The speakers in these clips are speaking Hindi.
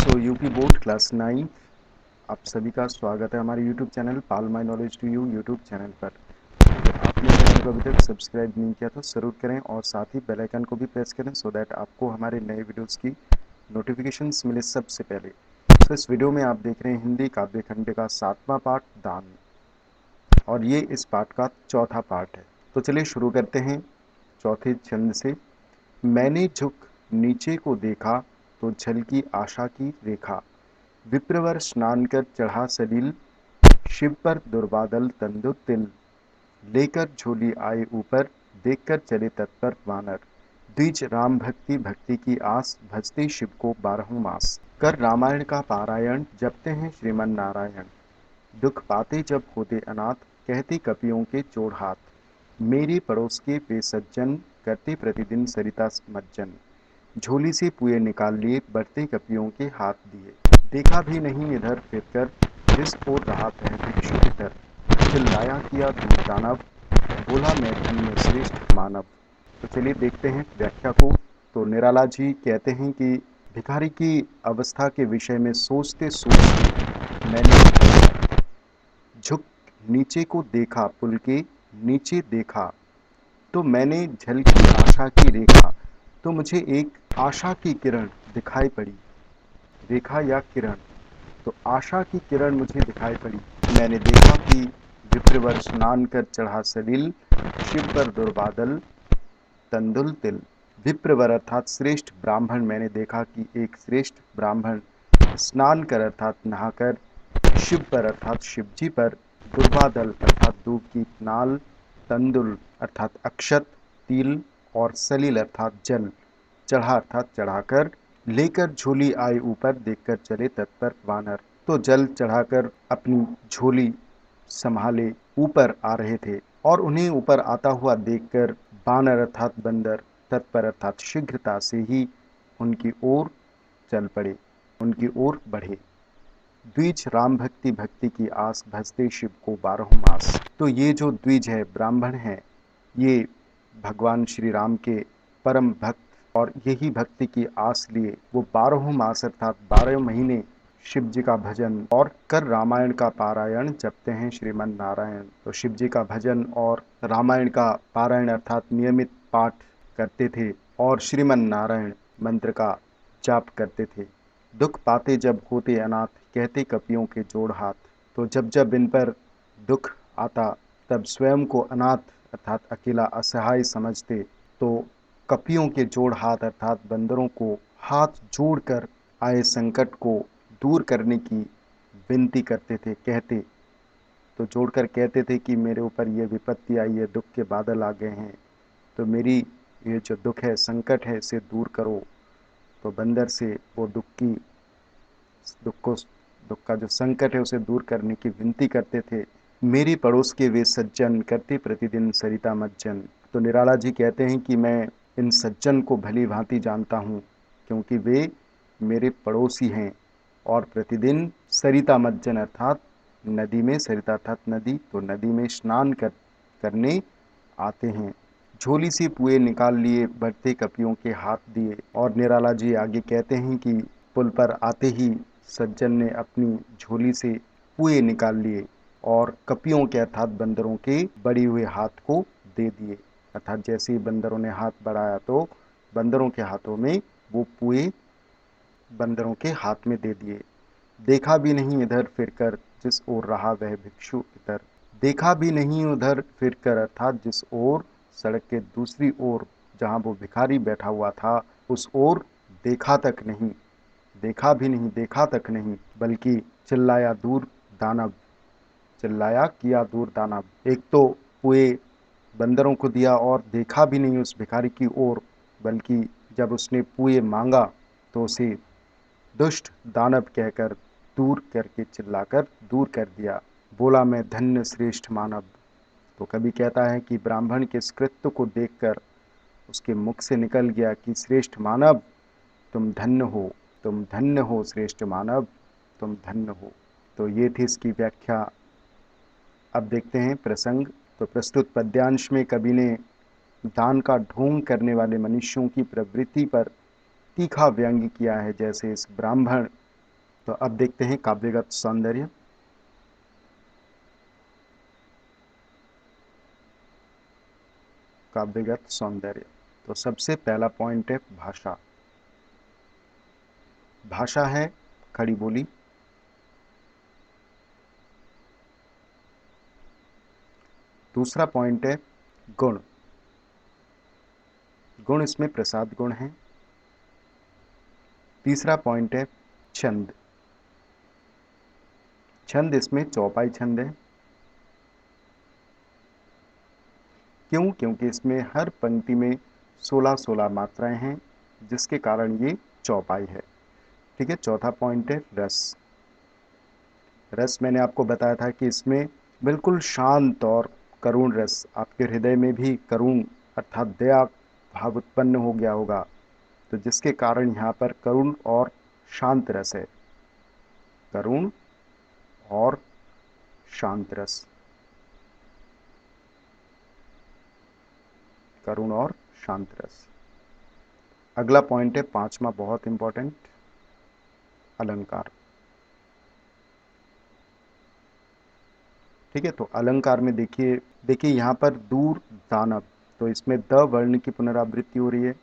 यूपी बोर्ड क्लास 9 आप सभी का स्वागत है हमारे YouTube channel pal my knowledge to you YouTube channel पर। तो आपने चैनल को अभी तक सब्सक्राइब नहीं किया तो ज़रूर करें और साथ ही बेल आइकन को भी प्रेस करें सो दैट आपको हमारे नए वीडियोस की नोटिफिकेशंस मिले सबसे पहले। तो इस वीडियो में आप देख रहे हैं हिंदी काव्य खंड का 7वां पाठ दान, और ये इस पाठ का चौथा पाठ है। तो चलिए शुरू करते हैं चौथे छंद से। मैंने झुक नीचे को देखा तो झलकी आशा की रेखा, विप्रवर स्नान कर चढ़ा सलील, शिव पर दुर्बादल तंदु तिल, लेकर झोली आए ऊपर, देखकर चले तत्पर वानर, द्विज राम भक्ति भक्ति की आस, भजते शिव को 12 मास, कर रामायण का पारायण, जपते हैं श्रीमन नारायण, दुख पाते जब होते अनाथ, कहते कपियों के जोड़ हाथ, मेरे पड़ोस के वे सज्जन, करते प्रतिदिन सरिता मज्जन, झोली से पुए निकाल लिए, बढ़ते कपियों के हाथ दिए, देखा भी नहीं इधर फिरकर, जिस ओर रहा वह भिक्षु इतर, चिल्लाया किया दूर दानव, बोला मैं धन्य श्रेष्ठ मानव। तो चलिए देखते हैं व्याख्या को। तो निराला जी कहते हैं कि भिखारी की अवस्था के विषय में सोचते सोचते मैंने झुक नीचे को देखा, पुल के नीचे देखा तो मैंने झलकी आशा की रेखा, तो मुझे एक आशा की किरण दिखाई पड़ी। रेखा या किरण, तो आशा की किरण मुझे दिखाई पड़ी। मैंने देखा कि विप्रवर स्नान कर चढ़ा सलील, शिव पर दुर्बादल तंदुल तिल। विप्रवर अर्थात श्रेष्ठ ब्राह्मण, मैंने देखा कि एक श्रेष्ठ ब्राह्मण स्नान कर अर्थात नहाकर, शिव पर अर्थात शिव जी पर, दुर्बादल अर्थात दूब की नाल, तंदुल अर्थात अक्षत, तिल और सलील अर्थात जल, चढ़ा अर्थात चढ़ाकर, लेकर झोली आए ऊपर, देखकर चले तत्पर वानर, तो जल चढ़ाकर अपनी झोली संभाले ऊपर आ रहे थे, और उन्हें ऊपर आता हुआ देखकर बानर अर्थात बंदर तत्पर अर्थात शीघ्रता से ही उनकी ओर चल पड़े, उनकी ओर बढ़े। द्विज राम भक्ति भक्ति की आस, भजते शिव को 12 मास। तो ये जो द्विज है, ब्राह्मण है, ये भगवान श्री राम के परम भक्त, और यही भक्ति की आस लिए वो 12 मास अर्थात 12 महीने शिव जी का भजन और कर रामायण का पारायण, जपते हैं श्रीमन नारायण। तो शिव जी का भजन और रामायण का पारायण अर्थात नियमित पाठ करते थे और श्रीमन नारायण मंत्र का जाप करते थे। दुख पाते जब होते अनाथ, कहते कपियों के जोड़ हाथ। तो जब जब इन पर दुख आता तब स्वयं को अनाथ अर्थात अकेला असहाय समझते, तो कपियों के जोड़ हाथ अर्थात बंदरों को हाथ जोड़कर आए संकट को दूर करने की विनती करते थे, कहते, तो जोड़कर कहते थे कि मेरे ऊपर ये विपत्ति आई है, दुख के बादल आ गए हैं, तो मेरी ये जो दुख है, संकट है, इसे दूर करो। तो बंदर से वो दुख का जो संकट है उसे दूर करने की विनती करते थे। मेरी पड़ोस के वे सज्जन, करते प्रतिदिन सरिता मज्जन। तो निराला जी कहते हैं कि मैं इन सज्जन को भली भांति जानता हूँ, क्योंकि वे मेरे पड़ोसी हैं और प्रतिदिन सरिता मज्जन अर्थात नदी में, सरिता अर्थात नदी, तो नदी में स्नान करने आते हैं। झोली से पुए निकाल लिए, बढ़ते कपियों के हाथ दिए। और निराला जी आगे कहते हैं कि पुल पर आते ही सज्जन ने अपनी झोली से पुए निकाल लिए और कपियों के अर्थात बंदरों के बढ़े हुए हाथ को दे दिए। अर्थात जैसे ही बंदरों ने हाथ बढ़ाया तो बंदरों के हाथों में वो पुए बंदरों के हाथ में दे दिए। देखा भी नहीं इधर फिरकर, जिस ओर रहा वह भिक्षु इतर। देखा भी नहीं उधर फिरकर अर्थात जिस ओर, सड़क के दूसरी ओर जहाँ वो भिखारी बैठा हुआ था उस ओर देखा तक नहीं, देखा भी नहीं, देखा तक नहीं, बल्कि चिल्लाया दूर दानव, चिल्लाया किया दूर दानव। एक तो पुए बंदरों को दिया और देखा भी नहीं उस भिखारी की ओर, बल्कि जब उसने पुए मांगा तो उसे दुष्ट दानव कहकर दूर करके चिल्लाकर दूर कर दिया। बोला मैं धन्य श्रेष्ठ मानव। तो कभी कहता है कि ब्राह्मण के इस कृत्य को देखकर उसके मुख से निकल गया कि श्रेष्ठ मानव तुम धन्य हो, तुम धन्य हो श्रेष्ठ मानव, तुम धन्य हो। तो ये थी इसकी व्याख्या। अब देखते हैं प्रसंग। तो प्रस्तुत पद्यांश में कवि ने दान का ढोंग करने वाले मनुष्यों की प्रवृत्ति पर तीखा व्यंग्य किया है। जैसे इस ब्राह्मण तो अब देखते हैं काव्यगत सौंदर्य। काव्यगत सौंदर्य, तो सबसे पहला पॉइंट है भाषा। भाषा है खड़ी बोली। दूसरा पॉइंट है गुण। गुण इसमें प्रसाद गुण है। तीसरा पॉइंट है छंद। छंद इसमें चौपाई छंद है। क्यों? क्योंकि इसमें हर पंक्ति में 16-16 मात्राएं हैं, जिसके कारण ये चौपाई है। ठीक है। चौथा पॉइंट है रस। रस मैंने आपको बताया था कि इसमें बिल्कुल शांत और करुण रस, आपके हृदय में भी करुण अर्थात दया भाव उत्पन्न हो गया होगा, तो जिसके कारण यहाँ पर करुण और शांत रस है। करुण और शांत रस। करुण और शांत रस। अगला पॉइंट है पांचवा, बहुत इंपॉर्टेंट, अलंकार। ठीक है। तो अलंकार में देखिए देखिए यहाँ पर दूर दानव, तो इसमें द वर्ण की पुनरावृत्ति हो रही है।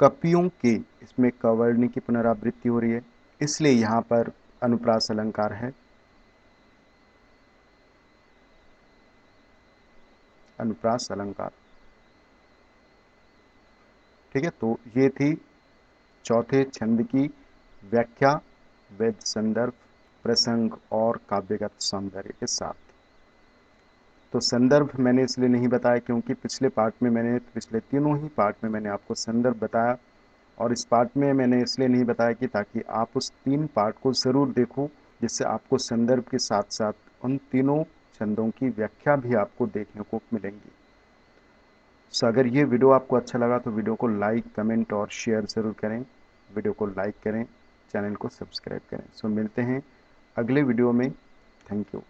कपियों के, इसमें क वर्ण की पुनरावृत्ति हो रही है, इसलिए यहाँ पर अनुप्रास अलंकार है। अनुप्रास अलंकार। ठीक है। तो ये थी चौथे छंद की व्याख्या वेद संदर्भ, प्रसंग और काव्यगत सौंदर्य के साथ। तो संदर्भ मैंने इसलिए नहीं बताया क्योंकि पिछले तीनों ही पार्ट में मैंने आपको संदर्भ बताया, और इस पार्ट में मैंने इसलिए नहीं बताया कि ताकि आप उस 3 पार्ट को ज़रूर देखो, जिससे आपको संदर्भ के साथ साथ उन तीनों छंदों की व्याख्या भी आपको देखने को मिलेंगी। सो अगर ये वीडियो आपको अच्छा लगा तो वीडियो को लाइक, कमेंट और शेयर ज़रूर करें। वीडियो को लाइक करें, चैनल को सब्सक्राइब करें। सो मिलते हैं अगले वीडियो में। Thank you.